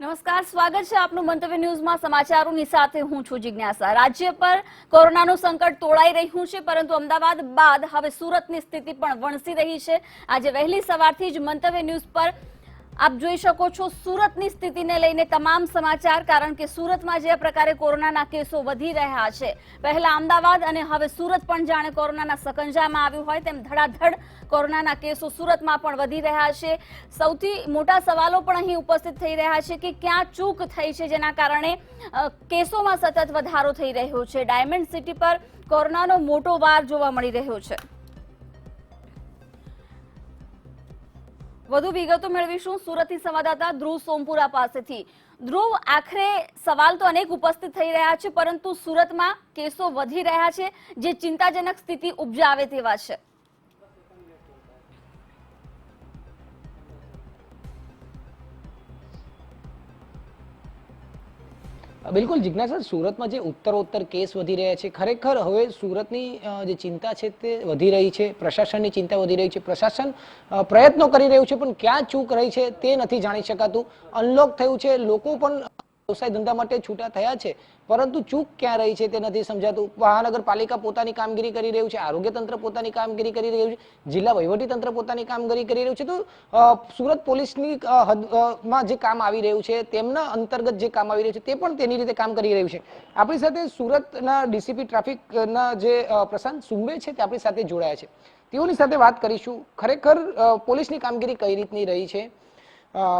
નમસ્કાર, સ્વાગત છે આપનું મંતવ્ય ન્યૂઝમાં. સમાચારોની સાથે હું છું જિજ્ઞાસા. રાજ્ય પર કોરોનાનું સંકટ તોળાઈ રહ્યું છે, પરંતુ અમદાવાદ બાદ હવે સુરતની સ્થિતિ પણ વણસી રહી છે. આજે વહેલી સવારથી જ મંતવ્ય ન્યૂઝ પર આપ જોઈ શકો છો સુરતની સ્થિતિને લઈને તમામ સમાચાર, કારણ કે સુરતમાં જે પ્રકારે કોરોનાના કેસો વધી રહ્યા છે, પહેલા અમદાવાદ અને હવે સુરત પણ જાણે કોરોનાના સકંજામાં આવ્યું હોય તેમ ધડાધડ કોરોનાના કેસો સુરતમાં પણ વધી રહ્યા છે. સૌથી મોટા સવાલો પણ અહીં ઉપસ્થિત થઈ રહ્યા છે કે ક્યાં ચૂક થઈ છે જેના કારણે કેસોમાં સતત વધારો થઈ રહ્યો છે. ડાયમંડ સિટી પર કોરોનાનો મોટો વાર જોવા મળી રહ્યો છે. વધુ વિગતો મેળવીશું સુરતથી સંવાદદાતા ધ્રુવ સોમપુરા પાસેથી. ધ્રુવ, આખરે સવાલ તો અનેક ઉપસ્થિત થઈ રહ્યા છે, પરંતુ સુરતમાં કેસો વધી રહ્યા છે જે ચિંતાજનક સ્થિતિ ઉપજાવે તેવા છે. બિલકુલ જિજ્ઞાસા, સુરતમાં જે ઉત્તરોત્તર કેસ વધી રહ્યા છે, ખરેખર હવે સુરતની જે ચિંતા છે તે વધી રહી છે. પ્રશાસનની ચિંતા વધી રહી છે. પ્રશાસન પ્રયત્નો કરી રહ્યું છે, પણ ક્યાં ચૂક રહી છે તે નથી જાણી શકાતું. અનલોક થયું છે, લોકો પણ વ્યવસાય ધંધા માટે છૂટા થયા છે, પરંતુ ચૂક ક્યાં રહી છે તે નથી સમજાતું. મહાનગરપાલિકા પોતાની કામગીરી કરી રહ્યું છે, આરોગ્ય તંત્ર પોતાની કામગીરી કરી રહ્યું છે, જિલ્લા વહીવટી તંત્ર પોતાની કામગીરી કરી રહ્યું છે. તો સુરત પોલીસની માં જે કામ આવી રહ્યું છે, તેમના અંતર્ગત જે કામ આવી રહ્યું છે તે પણ તેની રીતે કામ કરી રહ્યું છે. આપણી સાથે સુરતના ડીસીપી ટ્રાફિકના જે પ્રશાંત સુંબે છે તે આપણી સાથે જોડાયા છે. તેઓની સાથે વાત કરીશું. ખરેખર પોલીસની કામગીરી કઈ રીતની રહી છે.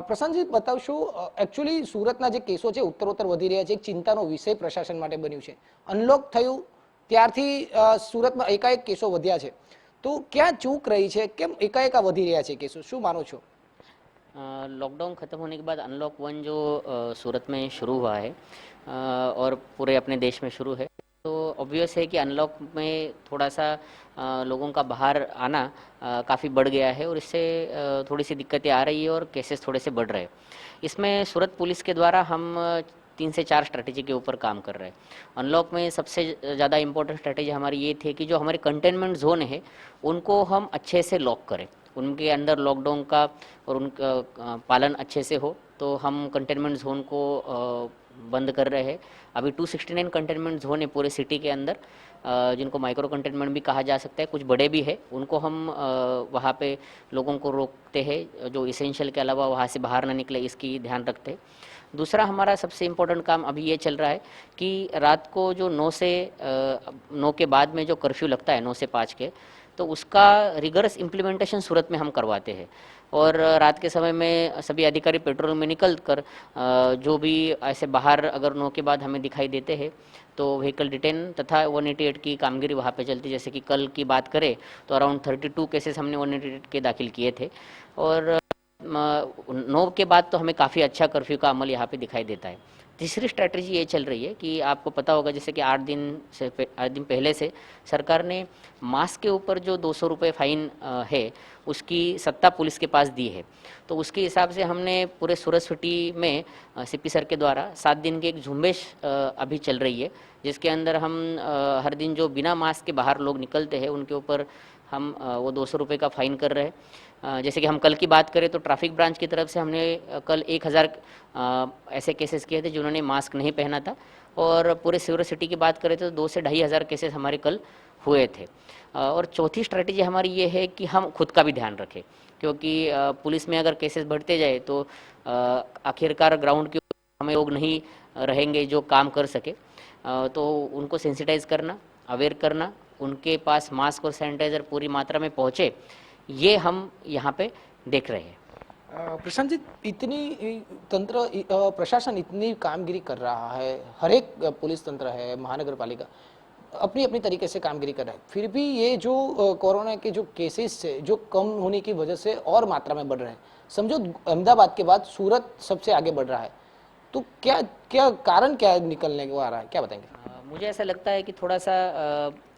પ્રશાંતજી, બતાવશો એકચ્યુઅલી સુરતના જે કેસો છે ઉત્તરોત્તર વધી રહ્યા છે, એક ચિંતાનો વિષય પ્રશાસન માટે બન્યું છે. અનલોક થયું ત્યારથી સુરતમાં એકાએક કેસો વધ્યા છે, તો ક્યાં ચૂક રહી છે? કેમ એકાએક વધી રહ્યા છે કેસો? શું માનો છો? लॉकडाउन ख़त्म होने के बाद अनलॉक 1 जो सूरत में शुरू हुआ है और पूरे अपने देश में शुरू है, तो ऑब्वियस है कि अनलॉक में थोड़ा सा लोगों का बाहर आना काफ़ी बढ़ गया है और इससे थोड़ी सी दिक्कतें आ रही है और केसेस थोड़े से बढ़ रहे हैं. इसमें सूरत पुलिस के द्वारा हम 3 से 4 स्ट्रैटेजी के ऊपर काम कर रहे हैं. अनलॉक में सबसे ज़्यादा इम्पोर्टेंट स्ट्रैटेजी हमारी ये थी कि जो हमारे कंटेनमेंट जोन है उनको हम अच्छे से लॉक करें, उनके अंदर लॉकडाउन का और उनका पालन अच्छे से हो. तो हम कंटेनमेंट जोन को बंद कर रहे हैं. अभी 269 कंटेनमेंट जोन है पूरे सिटी के अंदर, जिनको माइक्रो कंटेनमेंट भी कहा जा सकता है. कुछ बड़े भी है, उनको हम वहाँ पे लोगों को रोकते हैं, जो इसेंशियल के अलावा वहाँ से बाहर ना निकले इसकी ध्यान रखते हैं. दूसरा हमारा सबसे इम्पोर्टेंट काम अभी ये चल रहा है कि रात को जो 9 के बाद में जो कर्फ्यू लगता है 9 से 5 के, तो उसका रिगरस इम्प्लीमेंटेशन सूरत में हम करवाते हैं. और रात के समय में सभी अधिकारी पेट्रोल में निकल कर जो भी ऐसे बाहर अगर 9 के बाद हमें दिखाई देते हैं तो व्हीकल डिटेन तथा 188 की कामगिरी वहाँ पे चलती है. जैसे कि कल की बात करें तो अराउंड 32 केसेस हमने 188 के दाखिल किए थे. और 9 के बाद तो हमें काफ़ी अच्छा कर्फ्यू का अमल यहाँ पे दिखाई देता है. तीसरी स्ट्रैटेजी ये चल रही है कि आपको पता होगा जैसे कि 8 दिन पहले से सरकार ने मास्क के ऊपर जो 200 रुपये फ़ाइन है उसकी सत्ता पुलिस के पास दी है. तो उसके हिसाब से हमने पूरे सूरत सिटी में सीपी सर के द्वारा 7 दिन की एक झुंबेश अभी चल रही है, जिसके अंदर हम हर दिन जो बिना मास्क के बाहर लोग निकलते हैं उनके ऊपर हम वो 200 रुपये का फ़ाइन कर रहे हैं. जैसे कि हम कल की बात करें तो ट्रैफिक ब्रांच की तरफ से हमने कल 1000 ऐसे केसेस किए थे जिन्होंने मास्क नहीं पहना था. और पूरे सूरत सिटी की बात करें तो 2 से 2,500 केसेस हमारे कल हुए थे. और चौथी स्ट्रैटेजी हमारी ये है कि हम खुद का भी ध्यान रखें, क्योंकि पुलिस में अगर केसेस बढ़ते जाए तो आखिरकार ग्राउंड के ऊपर हमें लोग नहीं रहेंगे जो काम कर सके. तो उनको सेंसिटाइज करना, अवेयर करना, उनके पास मास्क और सैनिटाइज़र पूरी मात्रा में पहुँचे, ये हम यहाँ पे देख रहे हैं. प्रशांत जी, इतनी तंत्र प्रशासन इतनी कामगिरी कर रहा है, हर एक पुलिस तंत्र है, महानगरपालिका अपनी अपनी तरीके से कामगिरी कर रहा है, फिर भी ये जो कोरोना के जो केसेस है जो कम होने की वजह से और मात्रा में बढ़ रहे हैं. समझो अहमदाबाद के बाद सूरत सबसे आगे बढ़ रहा है, तो क्या क्या कारण क्या निकलने को आ रहा है, क्या बताएंगे? मुझे ऐसा लगता है कि थोड़ा सा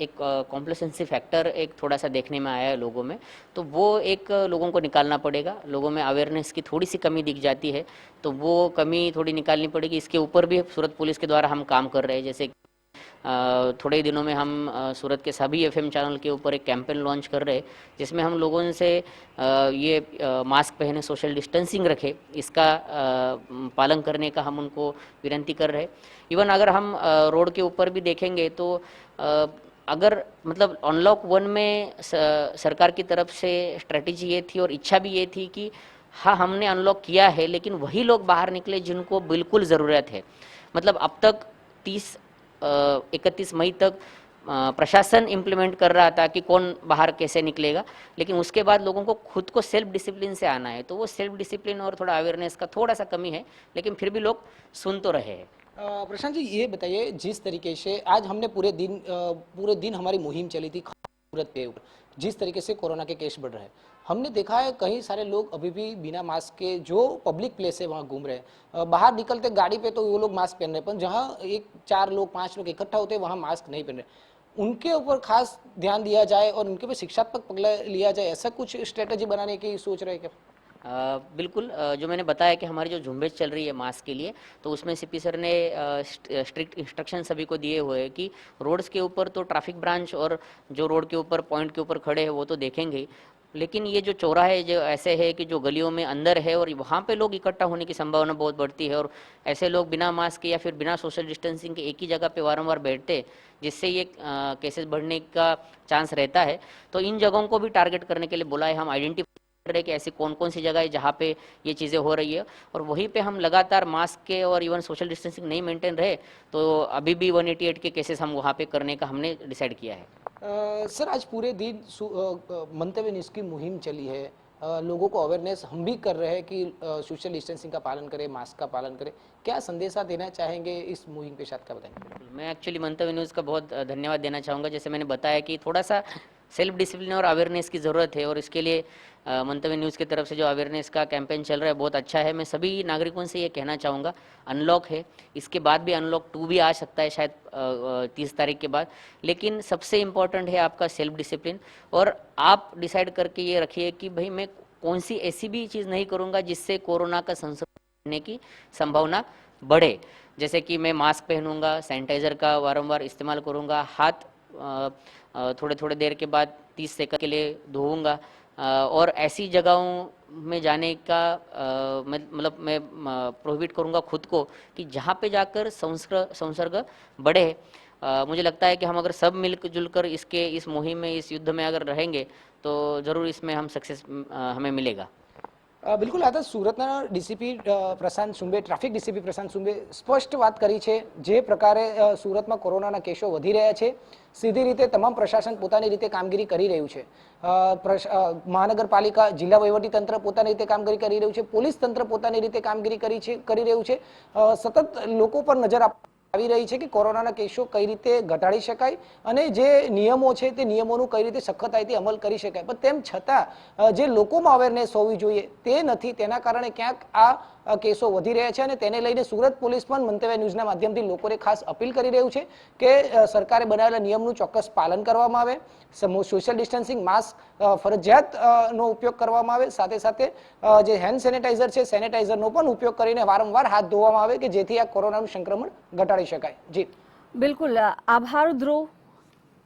एक कॉम्प्लेसेंसी फैक्टर एक थोड़ा सा देखने में आया है लोगों में, तो वो एक लोगों को निकालना पड़ेगा. लोगों में अवेयरनेस की थोड़ी सी कमी दिख जाती है, तो वो कमी थोड़ी निकालनी पड़ेगी. इसके ऊपर भी सूरत पुलिस के द्वारा हम काम कर रहे हैं. जैसे थोड़े ही दिनों में हम सूरत के सभी एफएम चैनल के ऊपर एक कैंपेन लॉन्च कर रहे हैं, जिसमें हम लोगों से ये मास्क पहने, सोशल डिस्टेंसिंग रखे, इसका पालन करने का हम उनको विनती कर रहे हैं। इवन अगर हम रोड के ऊपर भी देखेंगे तो अगर मतलब अनलॉक 1 में सरकार की तरफ से स्ट्रेटेजी ये थी और इच्छा भी ये थी कि हाँ, हमने अनलॉक किया है, लेकिन वही लोग बाहर निकले जिनको बिल्कुल ज़रूरत है। मतलब अब तक 31 मई तक प्रशासन इम्प्लीमेंट कर रहा था कि कौन बाहर कैसे निकलेगा, लेकिन उसके बाद लोगों को खुद को सेल्फ डिसिप्लिन से आना है। तो वो सेल्फ डिसिप्लिन और थोड़ा अवेयरनेस का थोड़ा सा कमी है, लेकिन फिर भी लोग सुन तो रहे हैं। प्रशांत जी, ये बताइए, जिस तरीके से आज हमने पूरे दिन हमारी मुहिम चली थी सूरत पे ऊपर, जिस तरीके से कोरोना के केस बढ़ रहे हैं, हमने देखा है कई सारे लोग अभी भी बिना मास्क के जो पब्लिक प्लेस है वहाँ घूम रहे हैं। बाहर निकलते गाड़ी पे तो वो लोग मास्क पहन रहे हैं, पर जहाँ 4 लोग 5 लोग इकट्ठा होते हैं वहाँ मास्क नहीं पहन रहे। उनके ऊपर खास ध्यान दिया जाए और उनके ऊपर शिक्षात्मक पगला लिया जाए, ऐसा कुछ स्ट्रेटेजी बनाने की सोच रहे हैं क्या? बिल्कुल, जो मैंने बताया कि हमारी जो झुंबेश चल रही है मास्क के लिए, तो उसमें सीपी सर ने स्ट्रिक्ट इंस्ट्रक्शन सभी को दिए हुए हैं कि रोड्स के ऊपर तो ट्रैफिक ब्रांच और जो रोड के ऊपर पॉइंट के ऊपर खड़े हैं वो तो देखेंगे ही, लेकिन ये जो चौराहे जो ऐसे है कि जो गलियों में अंदर है और वहाँ पे लोग इकट्ठा होने की संभावना बहुत बढ़ती है, और ऐसे लोग बिना मास्क के या फिर बिना सोशल डिस्टेंसिंग के एक ही जगह पे वारंवार बैठते, जिससे ये केसेस बढ़ने का चांस रहता है। तो इन जगहों को भी टारगेट करने के लिए बोला है, हम आइडेंटिफाई रहे कि ऐसी कौन कौन सी जगह है जहाँ पे ये चीज़ें हो रही है, और वहीं पे हम लगातार मास्क के और इवन सोशल डिस्टेंसिंग नहीं मेंटेन रहे तो अभी भी 188 के केसेस हम वहाँ पे करने का हमने डिसाइड किया है। सर, आज पूरे दिन मंतव्य न्यूज़ की मुहिम चली है, लोगों को अवेयरनेस हम भी कर रहे हैं कि सोशल डिस्टेंसिंग का पालन करें, मास्क का पालन करें। क्या संदेशा देना चाहेंगे इस मुहिम के साथ, क्या बताएंगे? मैं एक्चुअली मंतव्य न्यूज़ का बहुत धन्यवाद देना चाहूँगा। जैसे मैंने बताया कि थोड़ा सा सेल्फ डिसिप्लिन और अवेयरनेस की ज़रूरत है, और इसके लिए मंतव्य न्यूज़ की तरफ से जो अवेयरनेस का कैंपेन चल रहा है बहुत अच्छा है। मैं सभी नागरिकों से ये कहना चाहूँगा, अनलॉक है, इसके बाद भी अनलॉक 2 भी आ सकता है शायद 30 तारीख के बाद, लेकिन सबसे इम्पॉर्टेंट है आपका सेल्फ डिसिप्लिन। और आप डिसाइड करके ये रखिए कि भाई मैं कौन सी ऐसी भी चीज़ नहीं करूँगा जिससे कोरोना का संक्रमण होने की संभावना बढ़े। जैसे कि मैं मास्क पहनूंगा, सैनिटाइज़र का वारंवार इस्तेमाल करूंगा, हाथ थोड़े थोड़े देर के बाद 30 सेकंड के लिए धोऊंगा, और ऐसी जगहों में जाने का मैं प्रोहिबिट करूंगा खुद को कि जहाँ पे जाकर संसर्ग बढ़े। मुझे लगता है कि हम अगर सब मिलजुल कर इस मुहिम में, इस युद्ध में अगर रहेंगे तो ज़रूर इसमें हम सक्सेस हमें मिलेगा। બિલકુલ, આ તો સુરતના ડીસીપી પ્રશાંત સુંબે, ટ્રાફિક ડીસીપી પ્રશાંત સુંબે સ્પષ્ટ વાત કરી છે જે પ્રકારે સુરતમાં કોરોનાના કેસો વધી રહ્યા છે, સીધી રીતે તમામ પ્રશાસન પોતાની રીતે કામગીરી કરી રહ્યું છે। મહાનગરપાલિકા, જિલ્લા વહીવટીતંત્ર પોતાની રીતે કામગીરી કરી રહ્યું છે, પોલીસ તંત્ર પોતાની રીતે કામગીરી કરી રહ્યું છે। સતત લોકો પર નજર આવી રહી છે કે કોરોનાના કેસો કઈ રીતે ઘટાડી શકાય અને જે નિયમો છે તે નિયમોનું કઈ રીતે સખતાઈથી અમલ કરી શકાય, પણ તેમ છતાં જે લોકોમાં અવેરનેસ હોવી જોઈએ તે નથી, તેના કારણે ક્યાંક આ કેસો વધી રહ્યા છે। અને તેને લઈને સુરત પોલીસ પણ મંતવ્ય ન્યૂઝના માધ્યમથી લોકોને ખાસ અપીલ કરી રહ્યું છે કે સરકારે બનાવેલા નિયમનું ચોક્કસ પાલન કરવામાં આવે, સોશિયલ ડિસ્ટન્સિંગ, માસ્ક ફરજિયાત નો ઉપયોગ કરવામાં આવે, સાથે સાથે જે હેન્ડ સેનેટાઈઝર છે સેનેટાઈઝરનો પણ ઉપયોગ કરીને વારંવાર હાથ ધોવામાં આવે કે જેથી આ કોરોનાનું સંક્રમણ ઘટાડી શકાય। જી બિલકુલ, આભાર ધ્રુવ।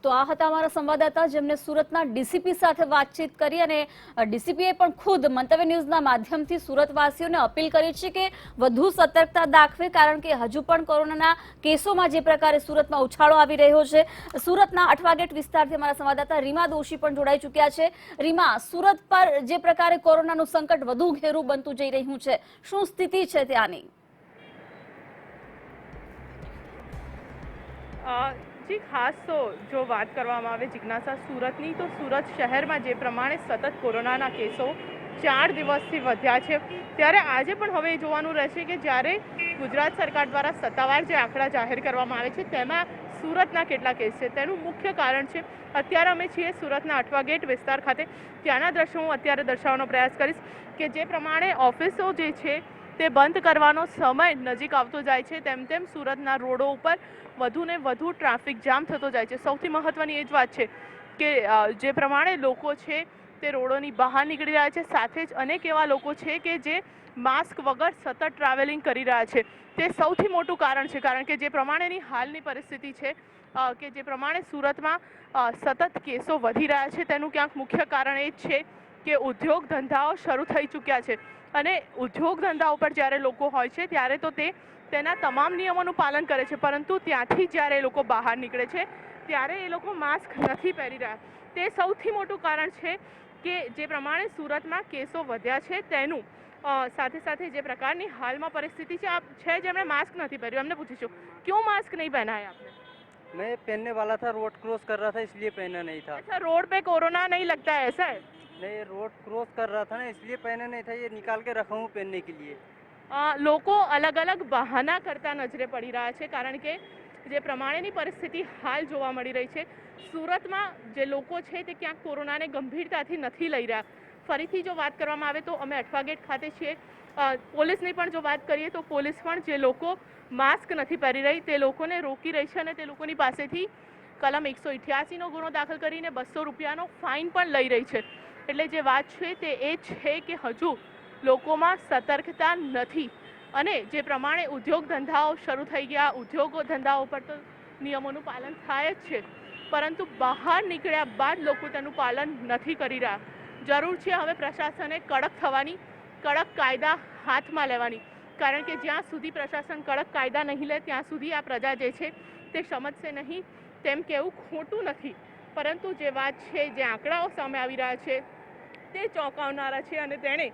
તો આ હતા અમારા સંવાદદાતા જેમને સુરતના ડીસીપી સાથે વાતચીત કરી, અને ડીસીપીએ પણ ખુદ મંતવ્ય ન્યૂઝના માધ્યમથી સુરતવાસીઓને અપીલ કરી છે કે વધુ સતર્કતા દાખવે, કારણ કે હજુ પણ કોરોનાના કેસોમાં જે પ્રકારે સુરતમાં ઉછાળો આવી રહ્યો છે। સુરતના અઠવાગેટ વિસ્તારથી અમારા સંવાદદાતા રીમા દોશી પણ જોડાઈ ચૂક્યા છે। રીમા, સુરત પર જે પ્રકારે કોરોનાનું સંકટ વધુ ઘેરું બનતું જઈ રહ્યું છે, શું સ્થિતિ છે ત્યાંની? जी, खास तो जो बात करवामां आवे जिज्ञासा सूरतनी, तो सूरत शહેરમાં જે પ્રમાણે સતત કોરોનાના કેસો 4 દિવસથી વધ્યા છે, ત્યારે આજે પણ હવે એ જોવાનું રહેશે કે જ્યારે ગુજરાત સરકાર દ્વારા સત્તાવાર જે આંકડા જાહેર કરવામાં આવે છે તેમાં સુરતના કેટલા કેસ છે તેનું મુખ્ય કારણ છે। અત્યારે અમે છીએ સુરતના અઠવાગેટ વિસ્તાર ખાતે, ત્યાંના દ્રશ્યો હું અત્યારે દર્શાવવાનો પ્રયાસ કરીશ કે જે પ્રમાણે ઓફિસો જે છે તે બંધ કરવાનો સમય નજીક આવતો જાય છે તેમ તેમ સુરતના રોડો ઉપર વધુ ને વધુ ટ્રાફિક જામ થતો જાય છે। સૌથી મહત્વની એ જ વાત છે કે જે પ્રમાણે લોકો છે તે રોડોની બહાર નીકળી રહ્યા છે, સાથે જ અનેક એવા લોકો છે કે જે માસ્ક વગર સતત ટ્રાવેલિંગ કરી રહ્યા છે। તે સૌથી મોટું કારણ છે, કારણ કે જે પ્રમાણેની હાલની પરિસ્થિતિ છે કે જે પ્રમાણે સુરતમાં સતત કેસો વધી રહ્યા છે તેનું ક્યાંક મુખ્ય કારણ એ જ છે કે ઉદ્યોગ ધંધાઓ શરૂ થઈ ચૂક્યા છે અને ઉદ્યોગ ધંધા ઉપર જ્યારે લોકો હોય છે ત્યારે તો તેના તમામ નિયમોનું પાલન કરે છે, પરંતુ ત્યાંથી જ્યારે એ લોકો બહાર નીકળે છે ત્યારે એ લોકો માસ્ક નથી પહેરી રહ્યા. તે સૌથી મોટું કારણ છે કે જે પ્રમાણે સુરતમાં કેસો વધ્યા છે તેનું સાથે સાથે જે પ્રકારની હાલમાં પરિસ્થિતિ છે, આપ છે જેમણે માસ્ક નથી પહેર્યું એમને પૂછીશું क्यों मास्क नहीं पहना है आपने? मैं पहनने वाला था, रोड क्रॉस कर रहा था इसलिए पहना नहीं था. अच्छा, रोड पे कोरोना नहीं लगता है ऐसा है? नहीं, रोड क्रॉस कर रहा था ना इसलिए पहना नहीं था, ये निकाल के रखा हूँ पहनने के लिए. લોકો અલગ અલગ બહાના કરતા નજરે પડી રહ્યા છે કારણ કે જે પ્રમાણેની પરિસ્થિતિ હાલ જોવા મળી રહી છે સુરતમાં જે લોકો છે તે ક્યાંક કોરોનાને ગંભીરતાથી નથી લઈ રહ્યા. ફરીથી જો વાત કરવામાં આવે તો અમે અઠવા ગેટ ખાતે છીએ. પોલીસની પણ જો વાત કરીએ તો પોલીસ પણ જે લોકો માસ્ક નથી પહેરી રહી તે લોકોને રોકી રહી છે અને તે લોકોની પાસેથી કલમ 188નો ગુનો દાખલ કરીને 200 રૂપિયાનો ફાઇન પણ લઈ રહી છે. એટલે જે વાત છે તે એ છે કે હજુ લોકોમાં સતર્કતા નથી અને જે પ્રમાણે ઉદ્યોગ ધંધાઓ શરૂ થઈ ગયા, ઉદ્યોગો ધંધાઓ પર તો નિયમોનું પાલન થાય જ છે, પરંતુ બહાર નીકળ્યા બાદ લોકો તેનું પાલન નથી કરી રહ્યા. જરૂર છે હવે પ્રશાસને કડક થવાની, કડક કાયદા હાથમાં લેવાની, કારણ કે જ્યાં સુધી પ્રશાસન કડક કાયદા નહીં લે ત્યાં સુધી આ પ્રજા જે છે તે સમજશે નહીં. તેમ કહેવું ખોટું નથી, પરંતુ જે વાત છે, જે આંકડાઓ સામે આવી રહ્યા છે તે ચોંકાવનારા છે અને તેણે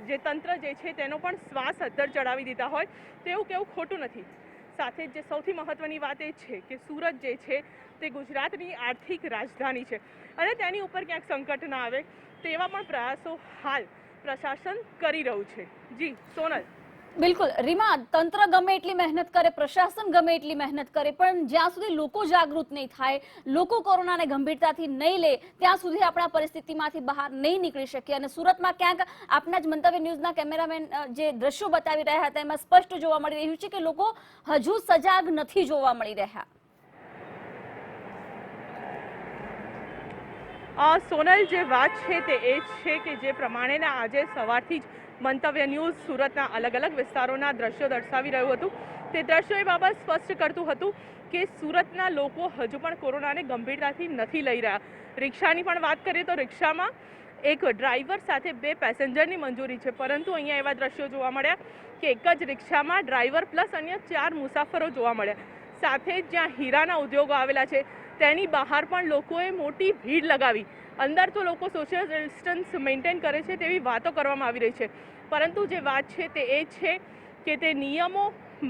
જે તંત્ર જે છે તેનો પણ શ્વાસ અદ્ધર ચડાવી દીધા હોય તેવું કહેવું ખોટું નથી. સાથે જ જે સૌથી મહત્વની વાત એ છે કે સુરત જે છે તે ગુજરાતની આર્થિક રાજધાની છે અને તેની ઉપર ક્યાંક સંકટ ના આવે તેવા પણ પ્રયાસો હાલ પ્રશાસન કરી રહ્યું છે. જી સોનલ. બિલકુલ રીમા, તંત્ર ગમે એટલી મહેનત કરે, પ્રશાસન ગમે એટલી મહેનત કરે, પણ જ્યાં સુધી લોકો જાગૃત નહીં થાય, લોકો કોરોનાને ગંભીરતાથી નહીં લે ત્યાં સુધી આપણા પરિસ્થિતિમાંથી બહાર નહીં નીકળી શકીએ. અને સુરતમાં ક્યાંક આપના જ મંતવ્ય ન્યૂઝના કેમેરામેન જે દ્રશ્યો બતાવી રહ્યા હતા એમાં સ્પષ્ટ જોવા મળી રહ્યું છે કે લોકો હજુ સજાગ નથી જોવા મળી રહ્યા. સોનલ, જે વાત છે તે એ જ છે કે જે પ્રમાણેના આજે સવારથી જ મંતવ્ય ન્યૂઝ સુરતના અલગ અલગ વિસ્તારોના દ્રશ્યો દર્શાવી રહ્યું હતું તે દ્રશ્યો એ બાબત સ્પષ્ટ કરતું હતું કે સુરતના લોકો હજુ પણ કોરોનાને ગંભીરતાથી નથી લઈ રહ્યા. રિક્ષાની પણ વાત કરીએ તો રિક્ષામાં એક ડ્રાઈવર સાથે 2 પેસેન્જરની મંજૂરી છે, પરંતુ અહીંયા એવા દ્રશ્યો જોવા મળ્યા કે એક જ રિક્ષામાં ડ્રાઈવર પ્લસ અન્ય 4 મુસાફરો જોવા મળ્યા. સાથે જ જ્યાં હીરાના ઉદ્યોગો આવેલા છે તેની બહાર પણ લોકોએ મોટી ભીડ લગાવી. અંદર તો લોકો સોશિયલ ડિસ્ટન્સ મેન્ટેન કરે છે તેવી વાતો કરવામાં આવી રહી છે, પરંતુ જે વાત છે તે એ છે કે તે નિયમો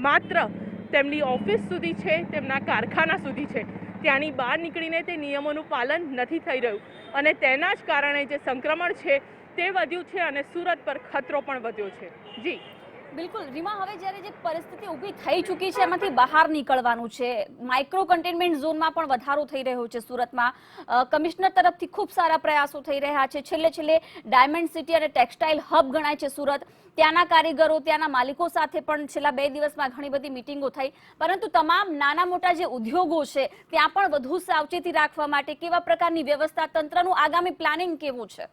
માત્ર તેમની ઓફિસ સુધી છે, તેમના કારખાના સુધી છે. ત્યાંની બહાર નીકળીને તે નિયમોનું પાલન નથી થઈ રહ્યું અને તેના જ કારણે જે સંક્રમણ છે તે વધ્યું છે અને સુરત પર ખતરો પણ વધ્યો છે. જી બિલકુલ રીમા, હવે જ્યારે જે પરિસ્થિતિ ઊભી થઈ ચૂકી છે એમાંથી બહાર નીકળવાનું છે. માઇક્રો કન્ટેનમેન્ટ ઝોનમાં પણ વધારો થઈ રહ્યો છે સુરતમાં. કમિશનર તરફથી ખૂબ સારા પ્રયાસો થઈ રહ્યા છે. છેલ્લે ડાયમંડ સિટી અને ટેક્સટાઇલ હબ ગણાય છે સુરત. ત્યાંના કારીગરો, ત્યાંના માલિકો સાથે પણ છેલ્લા 2 દિવસમાં ઘણી બધી મિટિંગો થઈ, પરંતુ તમામ નાના મોટા જે ઉદ્યોગો છે ત્યાં પણ વધુ સાવચેતી રાખવા માટે કેવા પ્રકારની વ્યવસ્થા, તંત્રનું આગામી પ્લાનિંગ કેવું છે?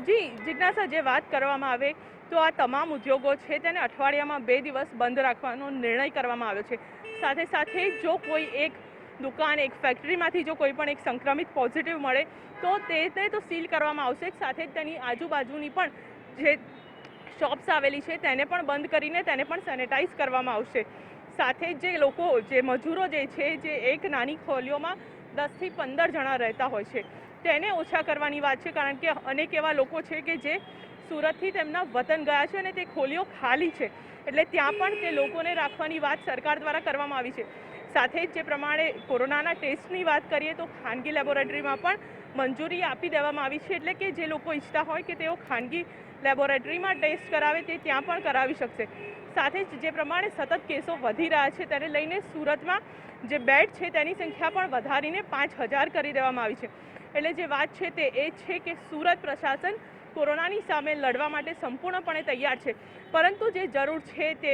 જી જિજ્ઞાસા, જે વાત કરવામાં આવે તો આ તમામ ઉદ્યોગો છે તેને અઠવાડિયામાં 2 દિવસ બંધ રાખવાનો નિર્ણય કરવામાં આવ્યો છે. સાથે સાથે જો કોઈ એક દુકાન, એક ફેક્ટરીમાંથી જો કોઈ પણ એક સંક્રમિત પોઝિટિવ મળે તો તેને તો સીલ કરવામાં આવશે. સાથે જ તેની આજુબાજુની પણ જે શોપ્સ આવેલી છે તેને પણ બંધ કરીને તેને પણ સેનેટાઈઝ કરવામાં આવશે. સાથે જ જે લોકો, જે મજૂરો જે છે, જે એક નાની ખોલીઓમાં 10 થી 15 જણા રહેતા હોય છે તેને ઓછા કરવાની વાત છે, કારણ કે અનેક એવા લોકો છે કે જે સુરતથી તેમના વતન ગયા છે અને તે ખોલીઓ ખાલી છે, એટલે ત્યાં પણ તે લોકોને રાખવાની વાત સરકાર દ્વારા કરવામાં આવી છે. સાથે જ જે પ્રમાણે કોરોનાના ટેસ્ટની વાત કરીએ તો ખાનગી લેબોરેટરીમાં પણ મંજૂરી આપી દેવામાં આવી છે, એટલે કે જે લોકો ઈચ્છતા હોય કે તેઓ ખાનગી લેબોરેટરીમાં ટેસ્ટ કરાવે તે ત્યાં પણ કરાવી શકશે. સાથે જ જે પ્રમાણે સતત કેસો વધી રહ્યા છે તેને લઈને સુરતમાં જે બેડ છે તેની સંખ્યા પણ વધારીને 5000 કરી દેવામાં આવી છે. એટલે જે વાત છે તે એ છે કે સુરત પ્રશાસન કોરોનાની સામે લડવા માટે સંપૂર્ણપણે તૈયાર છે, પરંતુ જે જરૂર છે તે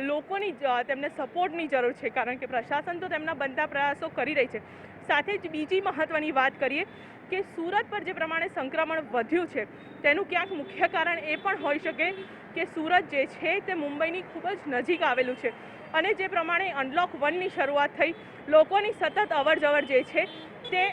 લોકોની તેમને સપોર્ટની જરૂર છે, કારણ કે પ્રશાસન તો તેમના બનતા પ્રયાસો કરી રહી છે. સાથે જ બીજી મહત્વની વાત કરીએ કે સુરત પર જે પ્રમાણે સંક્રમણ વધ્યું છે તેનું ક્યાંક મુખ્ય કારણ એ પણ હોઈ શકે કે સુરત જે છે તે મુંબઈની ખૂબ જ નજીક આવેલું છે અને જે પ્રમાણે અનલોક 1ની શરૂઆત થઈ, લોકોની સતત અવરજવર જે છે તે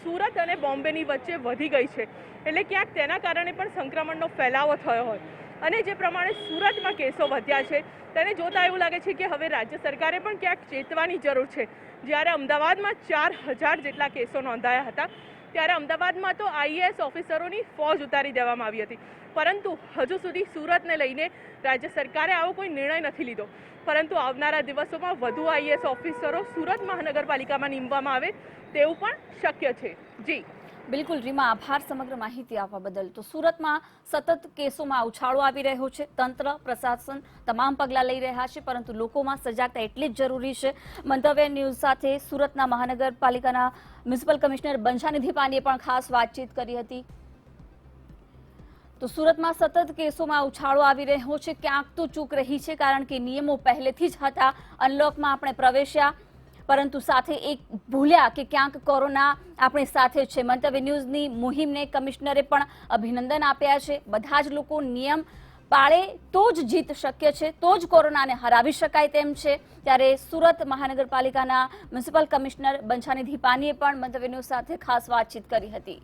સુરત અને બોમ્બેની વચ્ચે વધી ગઈ છે, એટલે ક્યાંક તેના કારણે પણ સંક્રમણનો ફેલાવો થયો હોય અને જે પ્રમાણે સુરતમાં કેસો વધ્યા છે તેને જોતા એવું લાગે છે કે હવે રાજ્ય સરકારે પણ ક્યાંક ચેતવાની જરૂર છે. જ્યારે અમદાવાદમાં 4000 જેટલા કેસો નોંધાયા હતા ત્યારે અમદાવાદમાં તો આઈએએસ ઓફિસરોની ફોજ ઉતારી દેવામાં આવી હતી, પરંતુ હજુ સુધી સુરતને લઈને રાજ્ય સરકારે આવો કોઈ નિર્ણય નથી લીધો. પરંતુ આવનારા દિવસોમાં વધુ આઈએએસ ઓફિસરો સુરત મહાનગરપાલિકામાં નીમવામાં આવે તેવું પણ શક્ય છે. જી બિલકુલ રીમા, આભાર સમગ્ર માહિતી આપવા બદલ. તો સુરતમાં સતત કેસોમાં ઉછાળો આવી રહ્યો છે, તંત્ર પ્રશાસન તમામ પગલાં લઈ રહ્યા છે, પરંતુ લોકોમાં સજાગતા એટલી જ જરૂરી છે. મંતવ્ય ન્યૂઝ સાથે સુરતના મહાનગરપાલિકાના મ્યુનિસિપલ કમિશનર બંછાનિધિ પાનીએ પણ ખાસ વાતચીત કરી હતી. તો સુરતમાં સતત કેસોમાં ઉછાળો આવી રહ્યો છે, ક્યાંક તો ચૂક રહી છે, કારણ કે નિયમો પહેલેથી જ હતા. અનલોકમાં આપણે પ્રવેશ્યા, પરંતુ સાથે એક ભૂલ્યા કે ક્યાંક કોરોના આપણી સાથે છે. મંતવ્ય ન્યૂઝની મુહિમને કમિશનરે પણ અભિનંદન આપ્યા છે. બધા જ લોકો નિયમ પાળે તો જ જીત શક્ય છે, તો જ કોરોનાને હરાવી શકાય તેમ છે. ત્યારે સુરત મહાનગરપાલિકાના મ્યુનિસિપલ કમિશનર બંછાનિધિ પાનીએ પણ મંતવ્ય ન્યૂઝ સાથે ખાસ વાતચીત કરી હતી.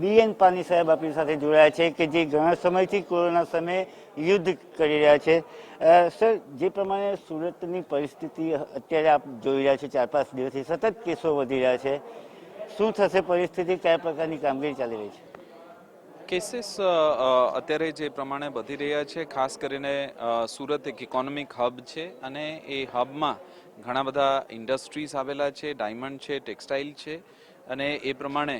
બીએન પાની સાહેબ આપણી સાથે જોડાયા છે કે જે ઘણા સમયથી કોરોના સામે યુદ્ધ કરી રહ્યા છે. સર, જે પ્રમાણે સુરતની પરિસ્થિતિ અત્યારે આપ જોઈ રહ્યા છો, 4-5 દિવસથી સતત કેસો વધી રહ્યા છે, શું થશે પરિસ્થિતિ, કયા પ્રકારની કામગીરી ચાલી રહી છે? કેસીસ અત્યારે જે પ્રમાણે વધી રહ્યા છે, ખાસ કરીને સુરત એક ઇકોનોમિક હબ છે અને એ હબમાં ઘણા બધા ઇન્ડસ્ટ્રીઝ આવેલા છે, ડાયમંડ છે, ટેક્સટાઇલ છે અને એ પ્રમાણે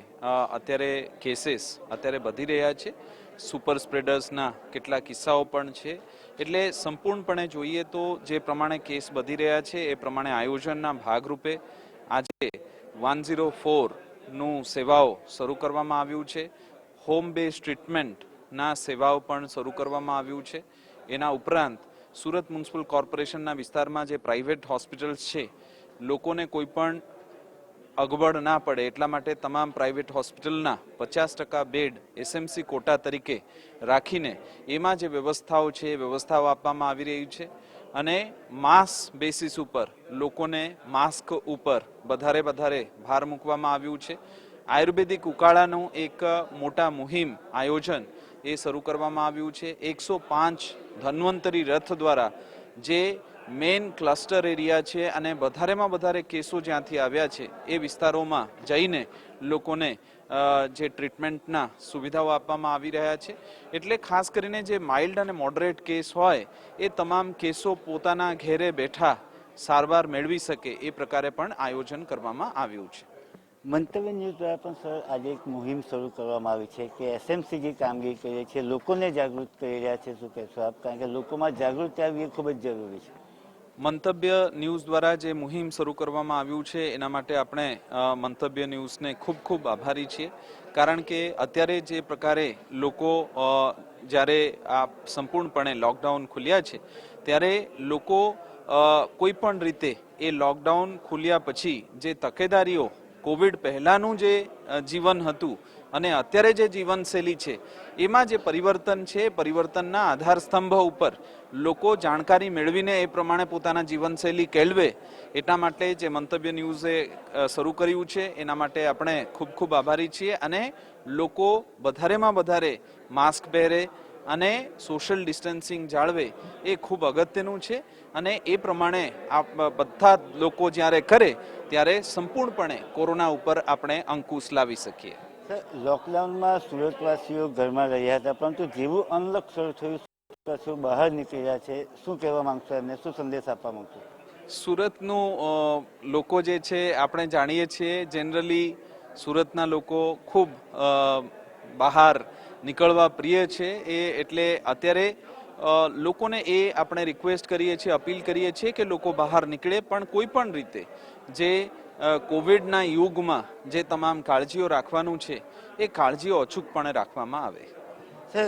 અત્યારે કેસીસ અત્યારે વધી રહ્યા છે. સુપર સ્પ્રેડર્સના કેટલા કિસ્સાઓ પણ છે. એટલે સંપૂર્ણપણે જોઈએ તો જે પ્રમાણે કેસ વધી રહ્યા છે એ પ્રમાણે આયોજનના ભાગરૂપે આજે 104નું સેવાઓ શરૂ કરવામાં આવ્યું છે. હોમ બેઝ ટ્રીટમેન્ટના સેવાઓ પણ શરૂ કરવામાં આવ્યું છે. એના ઉપરાંત સુરત મ્યુનિસિપલ કોર્પોરેશનના વિસ્તારમાં જે પ્રાઇવેટ હોસ્પિટલ્સ છે, લોકોને કોઈ પણ અગવડ ના પડે એટલા માટે તમામ પ્રાઇવેટ હોસ્પિટલના 50% બેડ એસએમસી કોટા તરીકે રાખીને એમાં જે વ્યવસ્થાઓ છે એ વ્યવસ્થાઓ આપવામાં આવી રહી છે અને માસ બેસિસ ઉપર લોકોને માસ્ક ઉપર વધારે ભાર મૂકવામાં આવ્યું છે. આયુર્વેદિક ઉકાળાનું એક મોટા મુહિમ આયોજન એ શરૂ કરવામાં આવ્યું છે. 105 ધન્વંતરી રથ દ્વારા જે મેઇન ક્લસ્ટર એરિયા છે અને વધારેમાં વધારે કેસો જ્યાંથી આવ્યા છે એ વિસ્તારોમાં જઈને લોકોને જે ટ્રીટમેન્ટના સુવિધાઓ આપવામાં આવી રહ્યા છે. એટલે ખાસ કરીને જે માઇલ્ડ અને મોડરેટ કેસ હોય એ તમામ કેસો પોતાના ઘેરે બેઠા સારવાર મેળવી શકે એ પ્રકારે પણ આયોજન કરવામાં આવ્યું છે. મંતવ્ય ન્યૂઝ દ્વારા પણ સર આજે એક મુહિમ શરૂ કરવામાં આવી છે કે એસએમસી જે કામગીરી કરી રહી છે, લોકોને જાગૃત કરી રહ્યા છે, શું કહેશો આપ? કારણ કે લોકોમાં જાગૃતિ આવવી એ ખૂબ જ જરૂરી છે. મંતવ્ય ન્યૂઝ દ્વારા જે મુહિમ શરૂ કરવામાં આવ્યું છે એના માટે આપણે મંતવ્ય ન્યૂઝને ખૂબ આભારી છીએ. કારણ કે અત્યારે જે પ્રકારે લોકો જ્યારે આ સંપૂર્ણપણે લોકડાઉન ખુલ્યા છે ત્યારે લોકો કોઈ પણ રીતે એ લોકડાઉન ખુલ્યા પછી જે તકેદારીઓ કોવિડ પહેલાંનું જે જીવન હતું અને અત્યારે જે જીવનશૈલી છે એમાં જે પરિવર્તન છે, પરિવર્તનના આધારસ્તંભ ઉપર લોકો જાણકારી મેળવીને એ પ્રમાણે પોતાના જીવનશૈલી કેળવે એટલા માટે જે મંતવ્ય ન્યૂઝે શરૂ કર્યું છે એના માટે આપણે ખૂબ આભારી છીએ. અને લોકો વધારેમાં વધારે માસ્ક પહેરે અને સોશિયલ ડિસ્ટન્સિંગ જાળવે એ ખૂબ અગત્યનું છે અને એ પ્રમાણે બધા લોકો જ્યારે કરે ત્યારે સંપૂર્ણપણે કોરોના ઉપર આપણે અંકુશ લાવી શકીએ. લોકડાઉનમાં સુરતવાસીઓ ઘરમાં રહ્યા હતા, પરંતુ જેવું અનલોક શરૂ થયું બહાર નીકળી રહ્યા છે, શું કહેવા માંગશો એમને, શું સંદેશ આપવા માંગશો? સુરતનું લોકો જે છે આપણે જાણીએ છીએ, જનરલી સુરતના લોકો ખૂબ બહાર નીકળવા પ્રિય છે. એટલે અત્યારે લોકોને એ આપણે રિક્વેસ્ટ કરીએ છીએ, અપીલ કરીએ છીએ કે લોકો બહાર નીકળે, પણ કોઈ પણ રીતે જે કોવિડના યુગમાં જે તમામ કાળજીઓ રાખવાનું છે એ કાળજીઓ અચૂકપણે રાખવામાં આવે. સર,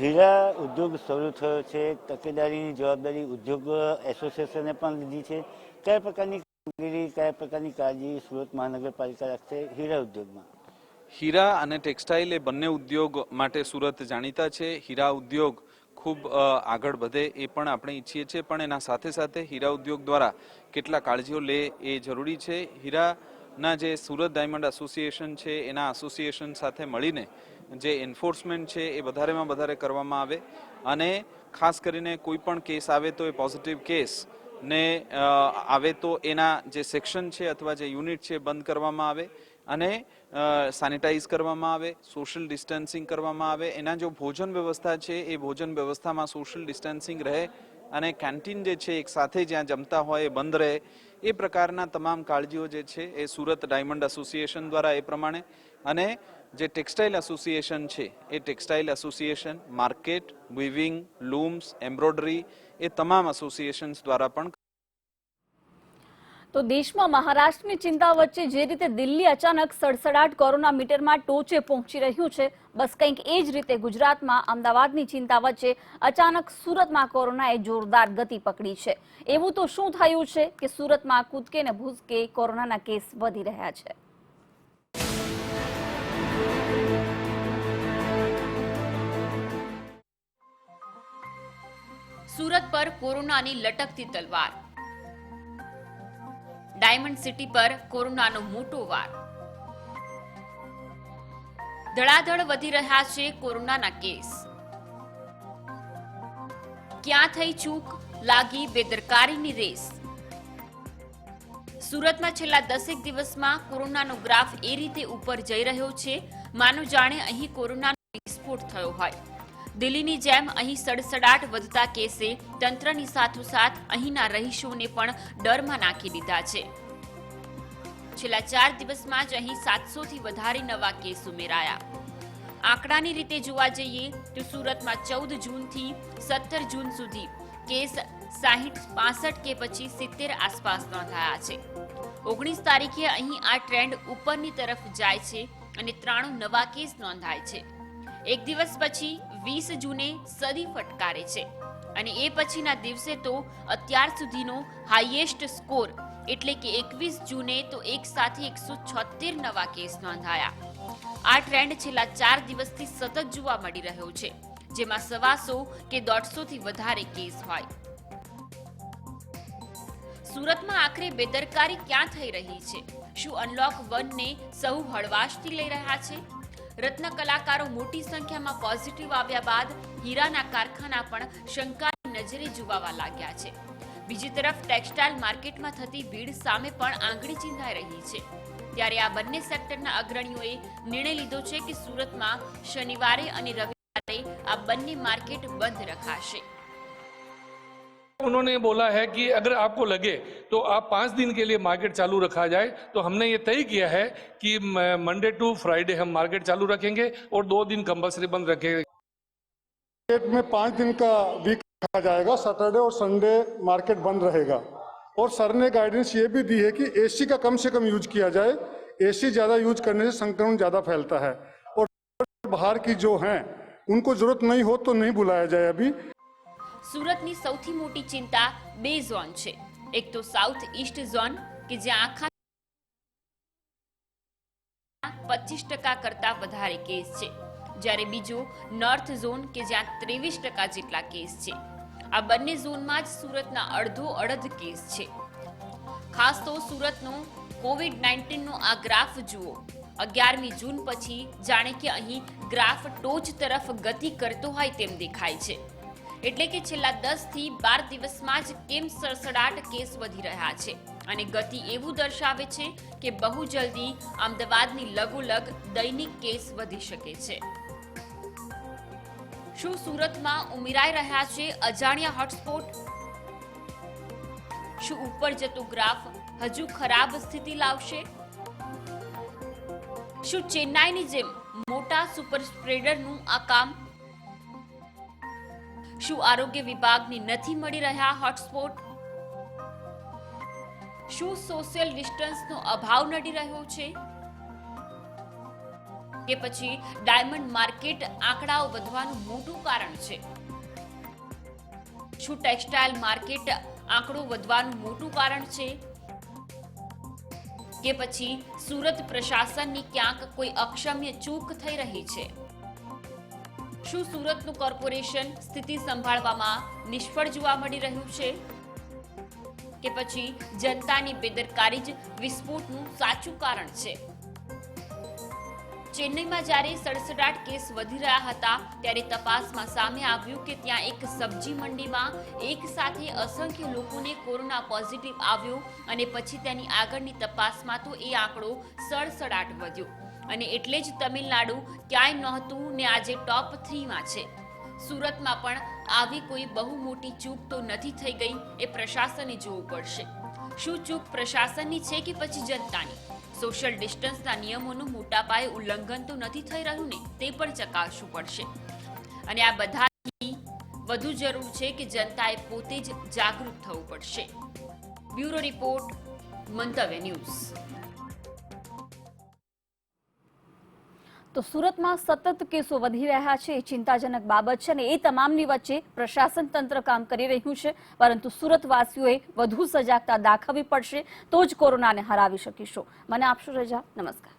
હીરા ઉદ્યોગ શરૂ થયો છે, તકેદારીની જવાબદારી ઉદ્યોગ એસોસિએશને પણ લીધી છે. કયા પ્રકારની કામગીરી, કયા પ્રકારની કાળજી સુરત મહાનગરપાલિકા રાખશે હીરા ઉદ્યોગમાં? હીરા અને ટેક્સટાઇલ એ બંને ઉદ્યોગ માટે સુરત જાણીતા છે. હીરા ઉદ્યોગ ખૂબ આગળ વધે એ પણ આપણે ઈચ્છીએ છીએ, પણ એના સાથે સાથે હીરા ઉદ્યોગ દ્વારા કેટલા કાળજીઓ લે એ જરૂરી છે. હીરાના જે સુરત ડાયમંડ એસોસિએશન છે એના એસોસિએશન સાથે મળીને જે એન્ફોર્સમેન્ટ છે એ વધારેમાં વધારે કરવામાં આવે, અને ખાસ કરીને કોઈ પણ કેસ આવે તો એ પોઝિટિવ કેસ ને આવે તો એના જે સેક્શન છે અથવા જે યુનિટ છે બંધ કરવામાં આવે, અને સેનિટાઈઝ કરવામાં આવે, સોશિયલ ડિસ્ટન્સિંગ કરવામાં આવે. એના જો ભોજન વ્યવસ્થા છે એ ભોજન વ્યવસ્થામાં સોશિયલ ડિસ્ટન્સિંગ રહે, અને કેન્ટીન જે છે એક સાથે જ્યાં જમતા હોય એ બંધ રહે. એ પ્રકારના તમામ કાળજીઓ જે છે એ સુરત ડાયમંડ એસોસિએશન દ્વારા એ પ્રમાણે, અને જે ટેક્સટાઇલ એસોસિએશન છે એ textile association, market, weaving, looms, embroidery એ તમામ એસોસિએશન્સ દ્વારા પણ. તો દેશમાં મહારાષ્ટ્રની ચિંતા વચ્ચે જે રીતે દિલ્હી અચાનક સડસડાટ કોરોના મીટરમાં ટોચે પહોંચી રહ્યું છે, બસ કંઈક એ જ રીતે ગુજરાતમાં અમદાવાદની ચિંતા વચ્ચે અચાનક સુરતમાં કોરોનાએ જોરદાર ગતિ પકડી છે. એવું તો શું થયું છે કે સુરતમાં કૂદકે ને ભૂસકે કોરોનાના કેસ વધી રહ્યા છે? સુરત પર કોરોનાની લટકતી તલવાર, ડાયમંડ સિટી પર કોરોનાનો મોટો વાર. ધડાધડ વધી રહ્યા છે કોરોનાના કેસ. ક્યાં થઈ ચૂક, લાગી બેદરકારીની રેસ. સુરતમાં છેલ્લા 10 દિવસમાં કોરોનાનો ગ્રાફ એ રીતે ઉપર જઈ રહ્યો છે માનો જાણે અહીં કોરોનાનો વિસ્ફોટ થયો હોય. દિલ્હીની જેમ અહીં સડસડાટ વધતા કેસે તંત્રની સાથોસાથ અહીંના રહીશોને પણ ડરમાં નાખી દીધા છે. છેલ્લા 4 દિવસમાં જ અહીં 700 થી વધારે નવા કેસ ઉમેરાયા. આંકડાની રીતે જોવા જઈએ તો સુરતમાં 14 જૂનથી 17 જૂન સુધી કેસ 60-65 કે પછી 70 આસપાસ નોંધાયા છે. 19 તારીખે અહીં આ ટ્રેન્ડ ઉપરની તરફ જાય છે અને 93 નવા કેસ નોંધાય છે. એક દિવસ પછી 20 જૂને સદી ફટકારે છે, અને એ પછીના દિવસે તો અત્યાર સુધીનો હાઈએસ્ટ સ્કોર એટલે કે 21 જૂને તો એક સાથે 176 નવા કેસ નોંધાયા. આ ટ્રેન્ડ છેલ્લા 4 દિવસથી સતત જોવા મળી રહ્યો છે, જેમાં 125 કે 150 થી વધારે કેસ હોય. સુરતમાં આખરે બેદરકારી ક્યાં થઈ રહી છે? શું અનલોક 1 ને સૌ હળવાશથી લઈ રહ્યા છે? રત્ન કલાકારો મોટી સંખ્યામાં પોઝિટિવ આવ્યા બાદ હીરાના કારખાના પણ શંકાની નજરે જોવાવા લાગ્યા છે. બીજી તરફ ટેક્સટાઇલ માર્કેટમાં થતી ભીડ સામે પણ આંગળી ચીંધાઈ રહી છે. ત્યારે આ બંને સેક્ટરના અગ્રણીઓએ નિર્ણય લીધો છે કે સુરતમાં શનિવારે અને રવિવારે આ બંને માર્કેટ બંધ રખાશે. उन्होंने बोला है कि अगर आपको लगे तो आप 5 दिन के लिए मार्केट चालू रखा जाए, तो हमने ये तय किया है कि मंडे टू फ्राइडे हम मार्केट चालू रखेंगे और 2 दिन कंपल्सरी बंद रखेंगे. मार्केट में 5 दिन का वीक रखा जाएगा, सैटरडे और संडे मार्केट बंद रहेगा. और सर ने गाइडेंस ये भी दी है कि एसी का कम से कम यूज किया जाए. एसी ज़्यादा यूज करने से संक्रमण ज़्यादा फैलता है, और बाहर की जो हैं उनको जरूरत नहीं हो तो नहीं बुलाया जाए. अभी સુરતની સૌથી મોટી ચિંતા 2 ઝોન છે. એક તો સાઉથ ઈસ્ટ ઝોન કે જ્યાં આખા 25% કરતા વધારે કેસ છે, જ્યારે બીજો નોર્થ ઝોન કે જ્યાં 23% જેટલા કેસ છે. આ બંને ઝોનમાં જ સુરતના અડધો કેસ છે. ખાસ તો સુરતનો કોવિડ-19 નો આ ગ્રાફ જુઓ. 11મી જૂન પછી જાણે કે અહીં ગ્રાફ ટોચ તરફ ગતિ કરતો હોય તેમ દેખાય છે. એટલે કે છેલ્લા 10 થી 12 દિવસમાં જ કેમ સડસડાટ કેસ વધી રહ્યા છે, અને ગતિ એવું દર્શાવે છે કે બહુ જલ્દી અમદાવાદની લગોલગ દૈનિક કેસ વધી શકે છે. શું સુરતમાં ઉમેરાઈ રહ્યા છે અજાણ્યા હોટસ્પોટ? શું ઉપર જતો ગ્રાફ હજુ ખરાબ સ્થિતિ લાવશે? શું ચેન્નાઈની જેમ મોટા સુપર સ્પ્રેડરનું આ કામ? શું આરોગ્ય વિભાગને નથી મળી રહ્યા હોટસ્પોટ? શું સોશિયલ ડિસ્ટન્સનો અભાવ નડી રહ્યો છે કે પછી ડાયમંડ માર્કેટ આંકડાઓ વધવાનું મોટું કારણ છે? શું ટેક્સટાઇલ માર્કેટ આંકડો વધવાનું મોટું કારણ છે કે પછી સુરત પ્રશાસનની ક્યાંક કોઈ અક્ષમ્ય ચૂક થઈ રહી છે? શું સુરતનું કોર્પોરેશન સ્થિતિ સંભાળવામાં નિષ્ફળ જોવા મળી રહ્યું છે કે પછી જનતાની બેદરકારી જ વિસ્ફોટનું સાચું કારણ છે? ચેન્નઈમાં જ્યારે સડસડાટ કેસ વધી રહ્યા હતા ત્યારે તપાસમાં સામે આવ્યું કે ત્યાં એક સબ્જી મંડીમાં એક સાથે અસંખ્ય લોકોને કોરોના પોઝિટિવ આવ્યો અને પછી તેની આગળની તપાસમાં તો એ આંકડો સડસડાટ વધ્યો અને એટલે જ તમિલનાડુ ક્યાંય નહોતું ને આજે ટોપ 3માં છે. સુરતમાં પણ આવી કોઈ બહુ મોટી ચૂક તો નથી થઈ ગઈ, એ પ્રશાસને જોવું પડશે. શું ચૂક પ્રશાસનની છે કે પછી જનતાની? સોશિયલ ડિસ્ટન્સના નિયમોનું મોટા પાયે ઉલ્લંઘન તો નથી થઈ રહ્યું ને, તે પણ ચકાસવું પડશે. અને આ બધાની વધુ જરૂર છે કે જનતાએ પોતે જ જાગૃત થવું પડશે. બ્યુરો રિપોર્ટ, મંતવ્ય ન્યૂઝ. તો સુરતમાં સતત કેસો વધી રહ્યા છે એ ચિંતાજનક બાબત છે અને એ તમામની વચ્ચે પ્રશાસન તંત્ર કામ કરી રહ્યું છે, પરંતુ સુરતવાસીઓએ વધુ સજાગતા દાખવવી પડશે તો જ કોરોનાને હરાવી શકીશું. મને આપશો રજા. નમસ્કાર.